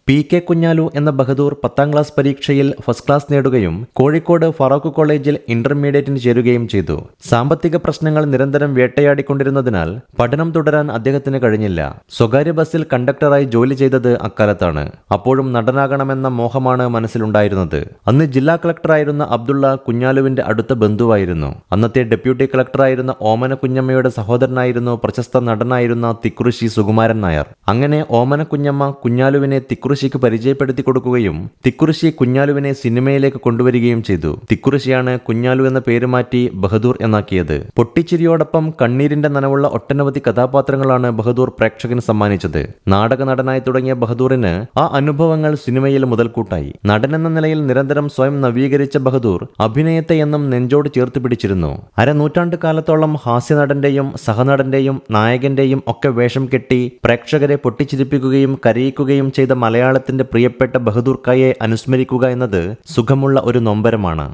P.K. Kunhalu എന്ന Bahadur 10ാം class പരീക്ഷയിൽ first class നേടുകയും കോഴിക്കോട് ഫറൂഖ് കോളേജിൽ ഇന്റർമീഡിയറ്റിന് ചേരുകയും ചെയ്തു. സാമ്പത്തിക പ്രശ്നങ്ങൾ നിരന്തരം വേട്ടയാടിക്കൊണ്ടിരുന്നതിനാൽ പഠനം തുടരാൻ അദ്ദേഹത്തിന് കഴിഞ്ഞില്ല. സ്വകാര്യ ബസ്സിൽ കണ്ടക്ടറായി ജോലി ചെയ്തത് അക്കാലത്താണ്. അപ്പോഴും നടനാകണമെന്ന മോഹമാണ് മനസ്സിലുണ്ടായിരുന്നത്. അന്ന് ജില്ലാ കളക്ടറായിരുന്ന അബ്ദുള്ള കുഞ്ഞാലുവിന്റെ അടുത്ത ബന്ധുവായിരുന്നു. അന്നത്തെ ഡെപ്യൂട്ടി കളക്ടറായിരുന്ന ഓമന കുഞ്ഞമ്മയുടെ സഹോദരനായിരുന്നു പ്രശസ്ത നടനായിരുന്ന തിക്കുറിശ്ശി സുകുമാരൻ നായർ. അങ്ങനെ ഓമന കുഞ്ഞമ്മ കുഞ്ഞാലുവിനെ തിക്കുറിശ്ശിക്ക് പരിചയപ്പെടുത്തി കൊടുക്കുകയും തിക്കുറിശ്ശി കുഞ്ഞാലുവിനെ സിനിമയിലേക്ക് കൊണ്ടുവരികയും ചെയ്തു. തിക്കുറിശ്ശിയാണ് കുഞ്ഞാലു എന്ന പേര് മാറ്റി ബഹദൂർ എന്നാക്കിയത്. പൊട്ടിച്ചിരിയോടൊപ്പം കണ്ണീരിന്റെ നനവുള്ള ഒട്ടനവധി കഥാപാത്രങ്ങളാണ് ബഹദൂർ പ്രേക്ഷകന് സമ്മാനിച്ചത്. നാടക നടനായി തുടങ്ങിയ ബഹദൂറിന് ആ അനുഭവങ്ങൾ സിനിമയിൽ മുതൽക്കൂട്ടായി. നടനെന്ന നിലയിൽ നിരന്തരം സ്വയം നവീകരിച്ച ബഹദൂർ അഭിനയത്തെ എന്നും നെഞ്ചോട് ചേർത്ത് പിടിച്ചിരുന്നു. അരനൂറ്റാണ്ട് കാലത്തോളം ഹാസ്യനടന്റെയും സഹനടന്റെയും നായകന്റെയും ഒക്കെ വേഷം കെട്ടി പ്രേക്ഷകരെ പൊട്ടിച്ചിരിപ്പിക്കുകയും കരയിക്കുകയും ചെയ്ത മലയാളത്തിന്റെ പ്രിയപ്പെട്ട ബഹദൂർ കായെ അനുസ്മരിക്കുക എന്നത് സുഖമുള്ള ഒരു നൊമ്പരമാണ്.